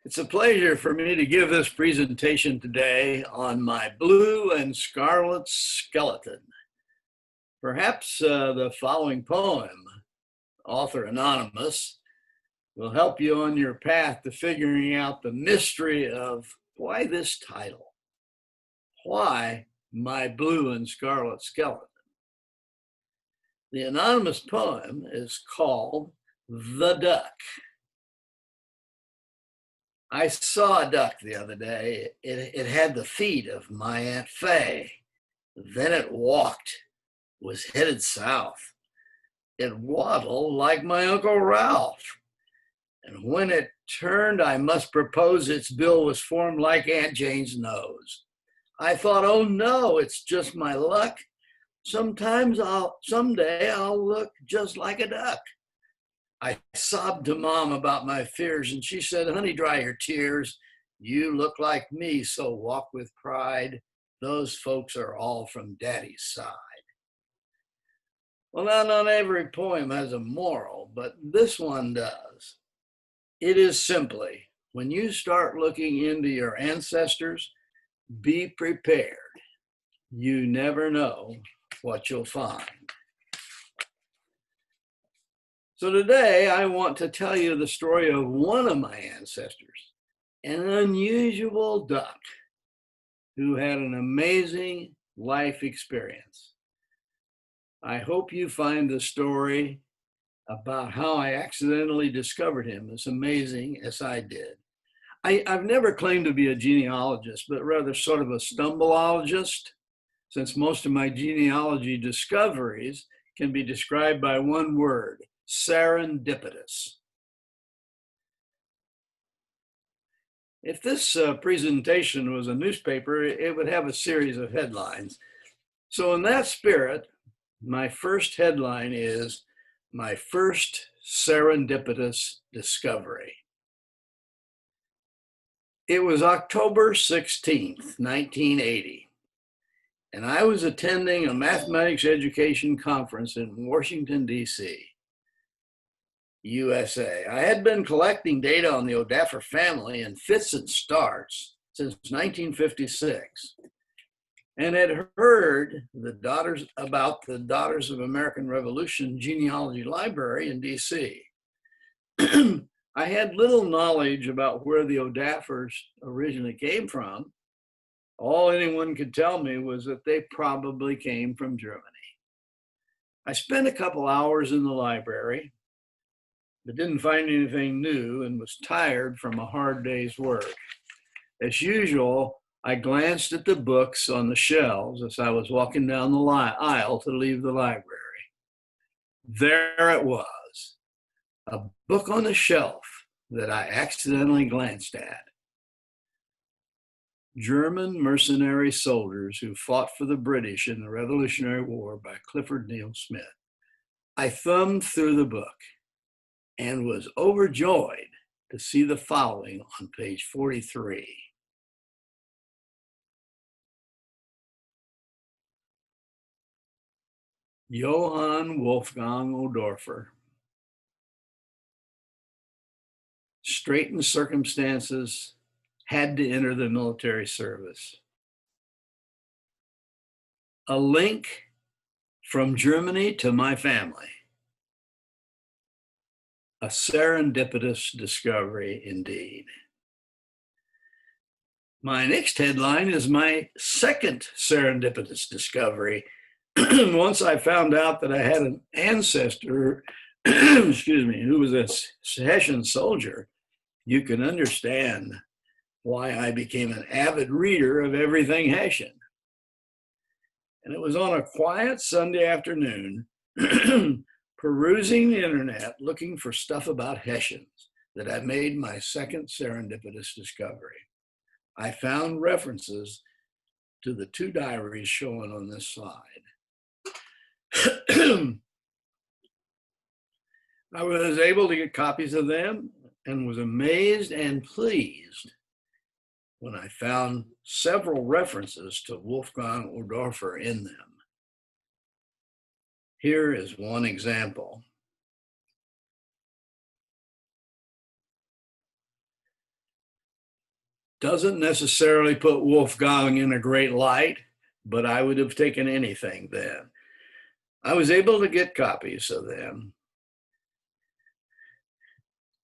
It's a pleasure for me to give this presentation today on my blue and scarlet skeleton. Perhaps the following poem, author anonymous, will help you on your path to figuring out the mystery of why this title. Why my blue and scarlet skeleton? The anonymous poem is called The Duck. I saw a duck the other day. It had the feet of my Aunt Fay. Then it walked, was headed south. It waddled like my Uncle Ralph. And when it turned, I must propose its bill was formed like Aunt Jane's nose. I thought, oh no, it's just my luck. Someday I'll look just like a duck. I sobbed to Mom about my fears, and she said, honey, dry your tears. You look like me, so walk with pride. Those folks are all from Daddy's side. Well, not every poem has a moral, but this one does. It is simply, when you start looking into your ancestors, be prepared. You never know what you'll find. So today I want to tell you the story of one of my ancestors, an unusual duck who had an amazing life experience. I hope you find the story about how I accidentally discovered him as amazing as I did. I've never claimed to be a genealogist, but rather sort of a stumbleologist, since most of my genealogy discoveries can be described by one word: serendipitous. If this presentation was a newspaper, it would have a series of headlines. So in that spirit, my first headline is my first serendipitous discovery. It was October 16th, 1980, and I was attending a mathematics education conference in Washington, D.C., USA. I had been collecting data on the O'Daffer family in fits and starts since 1956 and had heard about the Daughters of American Revolution genealogy library in DC. I had little knowledge about where the O'Daffers originally came from. All anyone could tell me was that they probably came from Germany. I spent a couple hours in the library, but didn't find anything new and was tired from a hard day's work. As usual, I glanced at the books on the shelves as I was walking down the aisle to leave the library. There it was, a book on the shelf that I accidentally glanced at. German mercenary soldiers who fought for the British in the Revolutionary War by Clifford Neal Smith. I thumbed through the book and was overjoyed to see the following on page 43. Johann Wolfgang O'Daffer. Straitened circumstances, had to enter the military service. A link from Germany to my family. A serendipitous discovery indeed. My next headline is my second serendipitous discovery. Once I found out that I had an ancestor, who was a Hessian soldier, you can understand why I became an avid reader of everything Hessian. And it was on a quiet Sunday afternoon, perusing the internet, looking for stuff about Hessians, that I made my second serendipitous discovery. I found references to the two diaries shown on this slide. I was able to get copies of them and was amazed and pleased when I found several references to Wolfgang O'Daffer in them. Here is one example. Doesn't necessarily put Wolfgang in a great light, but I would have taken anything then. I was able to get copies of them.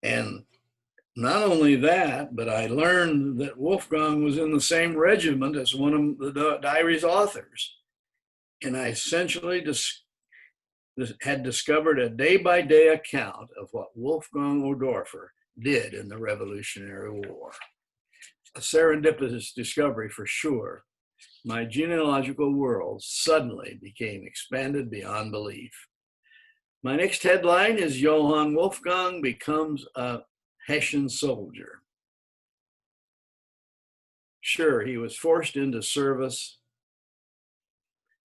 And not only that, but I learned that Wolfgang was in the same regiment as one of the diary's authors. And I essentially had discovered a day-by-day account of what Wolfgang O'Daffer did in the Revolutionary War. A serendipitous discovery for sure. My genealogical world suddenly became expanded beyond belief. My next headline is Johann Wolfgang becomes a Hessian soldier. Sure, he was forced into service.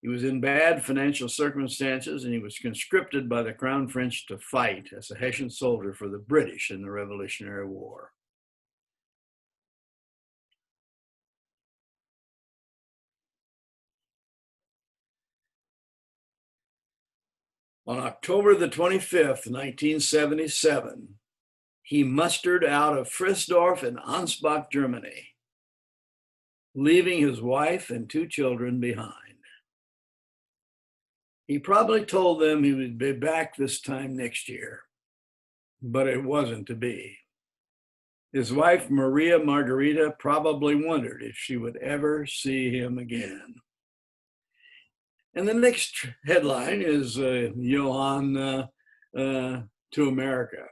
He was in bad financial circumstances, and he was conscripted by the Crown Prince to fight as a Hessian soldier for the British in the Revolutionary War. On October the 25th, 1977, he mustered out of Friesdorf in Ansbach, Germany, leaving his wife and 2 children behind. He probably told them he would be back this time next year, but it wasn't to be. His wife, Maria Margarita, probably wondered if she would ever see him again. And the next headline is Johann to America.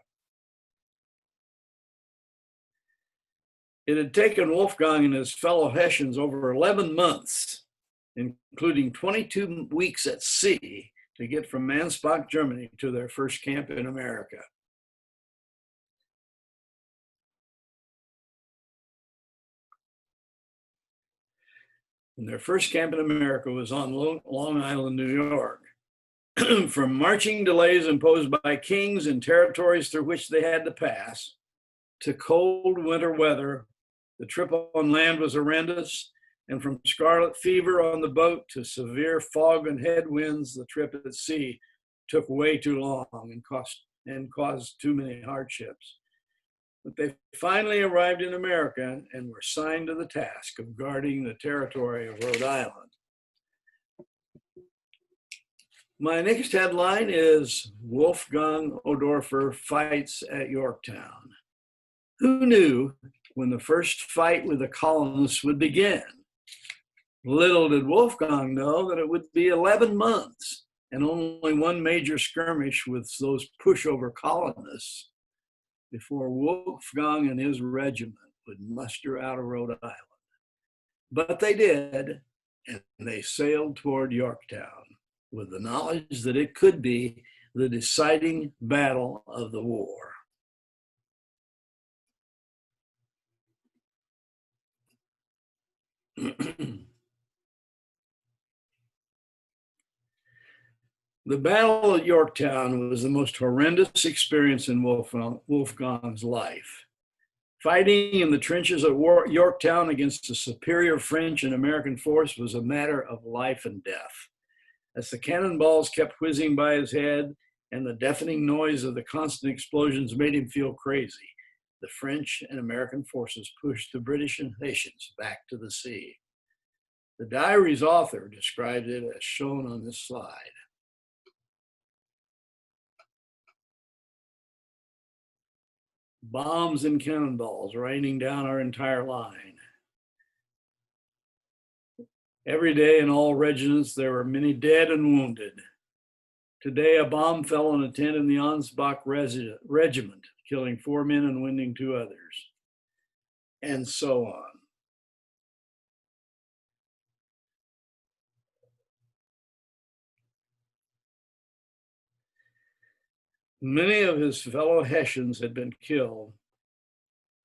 It had taken Wolfgang and his fellow Hessians over 11 months, including 22 weeks at sea, to get from Ansbach, Germany, to their first camp in America. And their first camp in America was on Long Island, New York. From marching delays imposed by kings and territories through which they had to pass, to cold winter weather, the trip on land was horrendous. And from scarlet fever on the boat to severe fog and headwinds, the trip at sea took way too long and caused too many hardships. But they finally arrived in America and were signed to the task of guarding the territory of Rhode Island. My next headline is Wolfgang O'Daffer fights at Yorktown. Who knew when the first fight with the colonists would begin? Little did Wolfgang know that it would be 11 months and only one major skirmish with those pushover colonists before Wolfgang and his regiment would muster out of Rhode Island. But they did, and they sailed toward Yorktown with the knowledge that it could be the deciding battle of the war. The Battle at Yorktown was the most horrendous experience in Wolfgang's life. Fighting in the trenches at Yorktown against a superior French and American force was a matter of life and death. As the cannonballs kept whizzing by his head and the deafening noise of the constant explosions made him feel crazy, the French and American forces pushed the British and Hessians back to the sea. The diary's author described it as shown on this slide. Bombs and cannonballs raining down our entire line. Every day in all regiments, there were many dead and wounded. Today, a bomb fell on a tent in the Ansbach regiment, killing 4 men and wounding 2 others, and so on. Many of his fellow Hessians had been killed,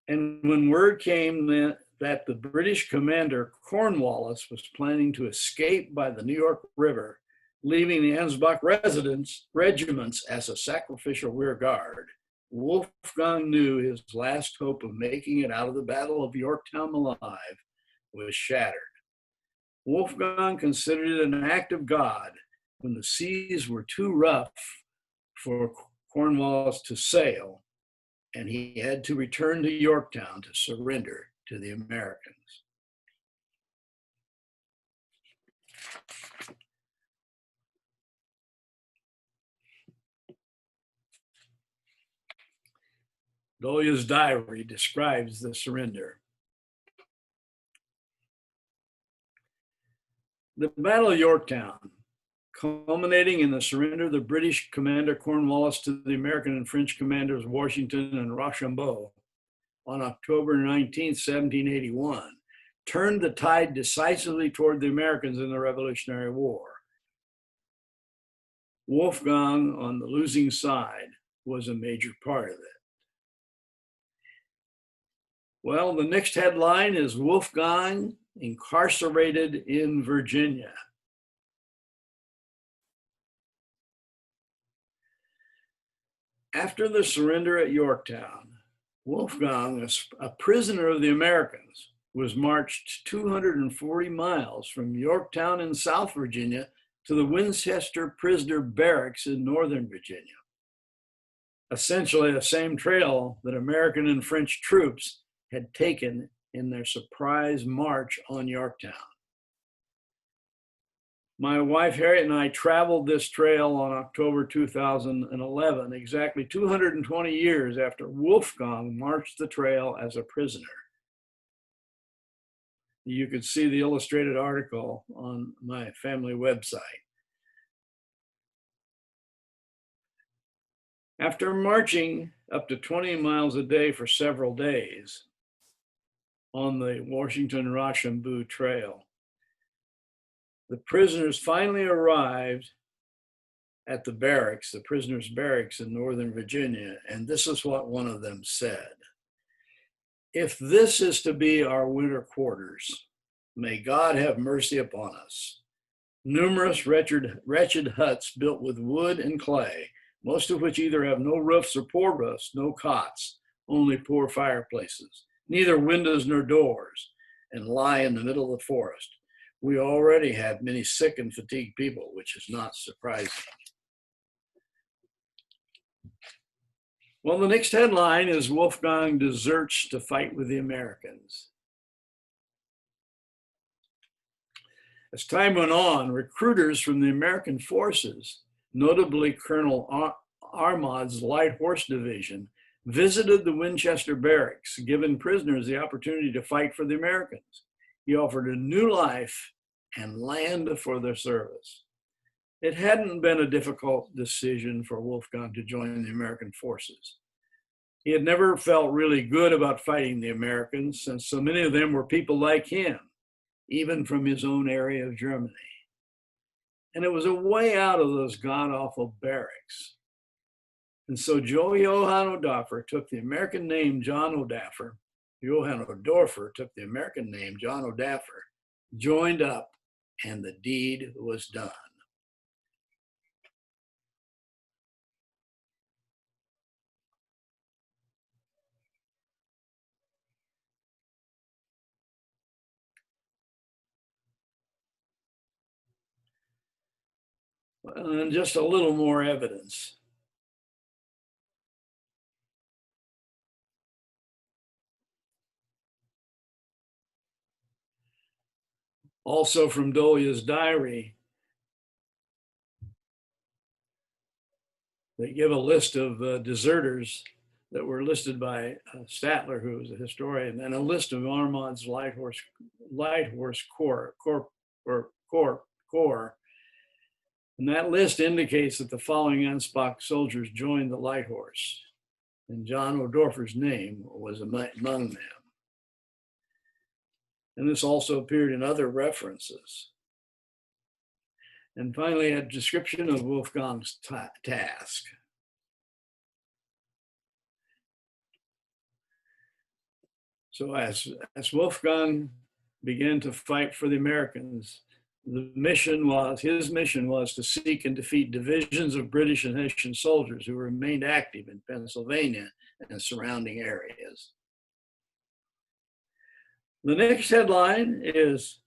and when word came that the British commander Cornwallis was planning to escape by the New York River, leaving the Ansbach regiments as a sacrificial rear guard, Wolfgang knew his last hope of making it out of the Battle of Yorktown alive was shattered. Wolfgang considered it an act of God when the seas were too rough for Cornwallis to sail, and he had to return to Yorktown to surrender to the Americans. Dolia's diary describes the surrender. The Battle of Yorktown, culminating in the surrender of the British commander Cornwallis to the American and French commanders Washington and Rochambeau on October 19, 1781, turned the tide decisively toward the Americans in the Revolutionary War. Wolfgang, on the losing side, was a major part of it. Well, the next headline is Wolfgang incarcerated in Virginia. After the surrender at Yorktown, Wolfgang, a prisoner of the Americans, was marched 240 miles from Yorktown in South Virginia to the Winchester Prisoner Barracks in Northern Virginia. Essentially the same trail that American and French troops had taken in their surprise march on Yorktown. My wife Harriet and I traveled this trail on October 2011, exactly 220 years after Wolfgang marched the trail as a prisoner. You could see the illustrated article on my family website. After marching up to 20 miles a day for several days on the Washington-Rochambeau Trail, the prisoners finally arrived at the barracks, the prisoners' barracks in Northern Virginia, and this is what one of them said. "If this is to be our winter quarters, may God have mercy upon us. Numerous wretched huts built with wood and clay, most of which either have no roofs or poor roofs, no cots, only poor fireplaces, neither windows nor doors, and lie in the middle of the forest. We already have many sick and fatigued people, which is not surprising." Well, the next headline is Wolfgang deserts to fight with the Americans. As time went on, recruiters from the American forces, notably Colonel Armaud's Light Horse Division, visited the Winchester Barracks, giving prisoners the opportunity to fight for the Americans. He offered a new life and land for their service. It hadn't been a difficult decision for Wolfgang to join the American forces. He had never felt really good about fighting the Americans, since so many of them were people like him, even from his own area of Germany. And it was a way out of those god-awful barracks. And so Johann O'Daffer took the American name John O'Daffer, Johann O'Daffer took the American name John O'Daffer, joined up, and the deed was done. And just a little more evidence. Also from Dolia's diary, they give a list of deserters that were listed by Statler, who was a historian, and a list of Armaud's Light Horse Corps. And that list indicates that the following Ansbach soldiers joined the Light Horse, and John O'Daffer's name was among them. And this also appeared in other references. And finally, a description of Wolfgang's task. So as Wolfgang began to fight for the Americans, his mission was to seek and defeat divisions of British and Hessian soldiers who remained active in Pennsylvania and surrounding areas. The next headline is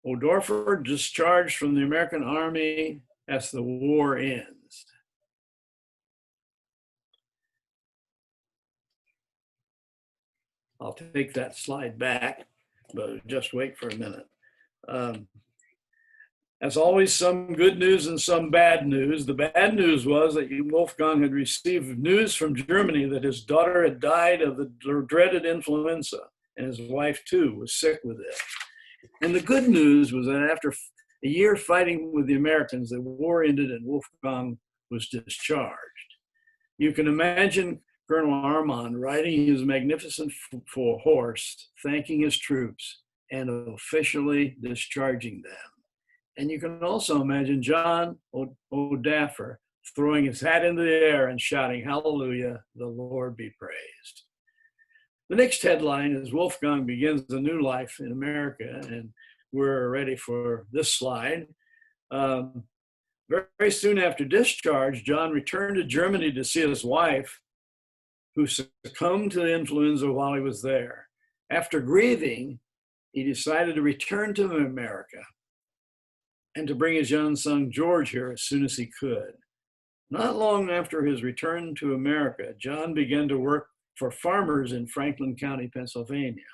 O'Daffer discharged from the American Army as the war ends. I'll take that slide back, but just wait for a minute. As always, some good news and some bad news. The bad news was that Wolfgang had received news from Germany that his daughter had died of the dreaded influenza, and his wife too was sick with it. And the good news was that after a year fighting with the Americans, the war ended and Wolfgang was discharged. You can imagine Colonel Armand riding his magnificent horse, thanking his troops, and officially discharging them. And you can also imagine John O'Daffer throwing his hat into the air and shouting, "Hallelujah, the Lord be praised." The next headline is Wolfgang begins a new life in America, and we're ready for this slide. Very soon after discharge, John returned to Germany to see his wife, who succumbed to influenza while he was there. After grieving, he decided to return to America and to bring his young son George here as soon as he could. Not long after his return to America, John began to work for farmers in Franklin County, Pennsylvania.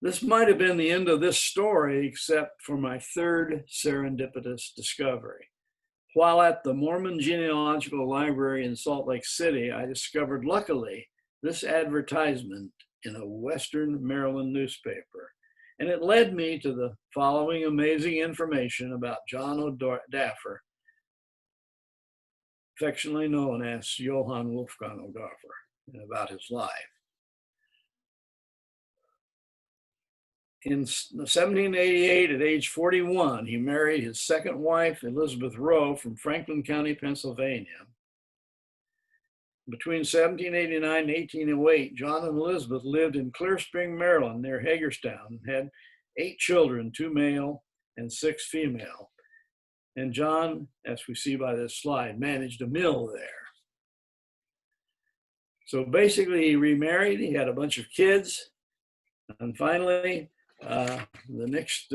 This might have been the end of this story, except for my third serendipitous discovery. While at the Mormon Genealogical Library in Salt Lake City, I discovered, luckily, this advertisement in a Western Maryland newspaper. And it led me to the following amazing information about John O'Daffer, affectionately known as Johann Wolfgang O'Daffer, and about his life. In 1788, at age 41, he married his second wife, Elizabeth Rowe, from Franklin County, Pennsylvania. Between 1789 and 1808, John and Elizabeth lived in Clear Spring, Maryland, near Hagerstown, and had 8 children, 2 male and 6 female. And John, as we see by this slide, managed a mill there. So basically, he remarried, he had a bunch of kids, and finally, the next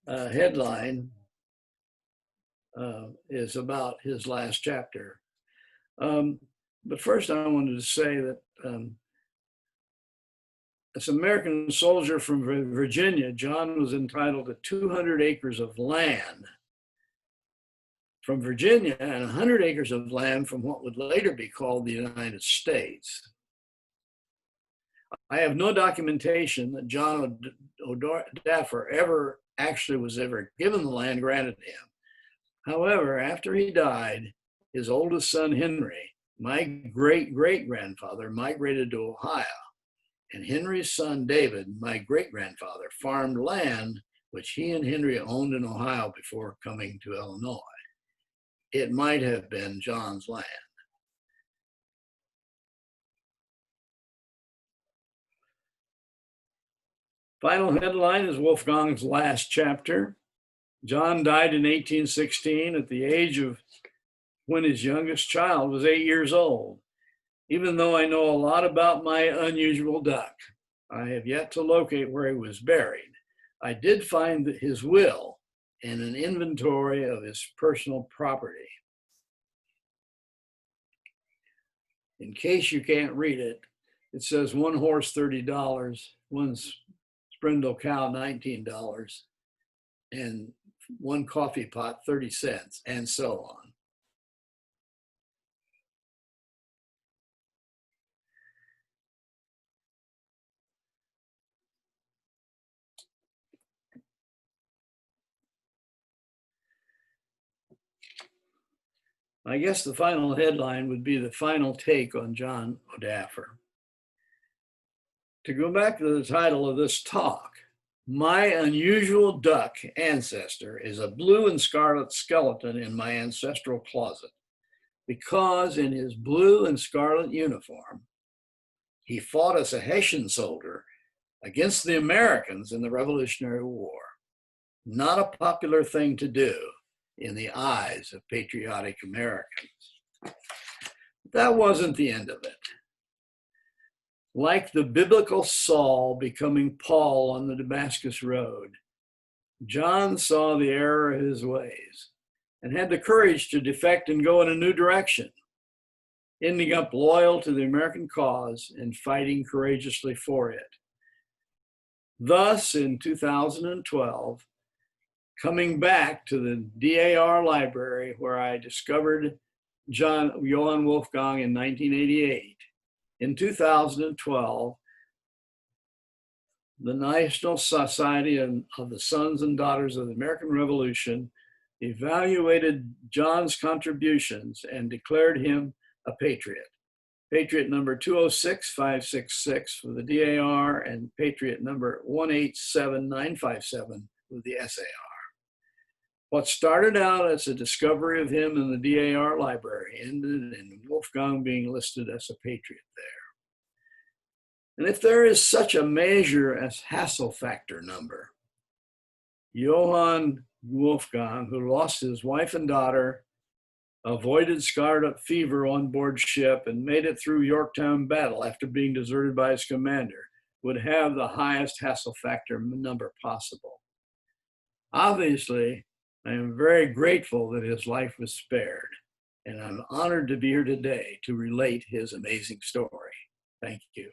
headline is about his last chapter. But first, I wanted to say that as an American soldier from Virginia, John was entitled to 200 acres of land from Virginia and 100 acres of land from what would later be called the United States. I have no documentation that John O'Daffer ever given the land granted to him. However, after he died, his oldest son, Henry, my great-great-grandfather, migrated to Ohio. And Henry's son, David, my great-grandfather, farmed land which he and Henry owned in Ohio before coming to Illinois. It might have been John's land. Final headline is Wolfgang's last chapter. John died in 1816 at the age of when his youngest child was 8 years old. Even though I know a lot about my unusual duck, I have yet to locate where he was buried. I did find his will and an inventory of his personal property. In case you can't read it, it says 1 horse, $30, 1 spindle cow, $19, and 1 coffee pot, 30 cents, and so on. I guess the final headline would be the final take on John O'Daffer. To go back to the title of this talk, my unusual duck ancestor is a blue and scarlet skeleton in my ancestral closet, because in his blue and scarlet uniform, he fought as a Hessian soldier against the Americans in the Revolutionary War. Not a popular thing to do in the eyes of patriotic Americans. That wasn't the end of it. Like the biblical Saul becoming Paul on the Damascus Road, John saw the error of his ways and had the courage to defect and go in a new direction. ending up loyal to the American cause and fighting courageously for it. Thus, in 2012, coming back to the DAR library where I discovered Johann Wolfgang in 1988, in 2012, the National Society of the Sons and Daughters of the American Revolution evaluated John's contributions and declared him a patriot. Patriot number 206566 for the DAR and Patriot number 187957 with the SAR. What started out as a discovery of him in the DAR library ended in Wolfgang being listed as a patriot there. And if there is such a measure as hassle factor number, Johann Wolfgang, who lost his wife and daughter, avoided scarlet fever on board ship, and made it through Yorktown battle after being deserted by his commander, would have the highest hassle factor number possible. Obviously, I am very grateful that his life was spared, and I'm honored to be here today to relate his amazing story. Thank you.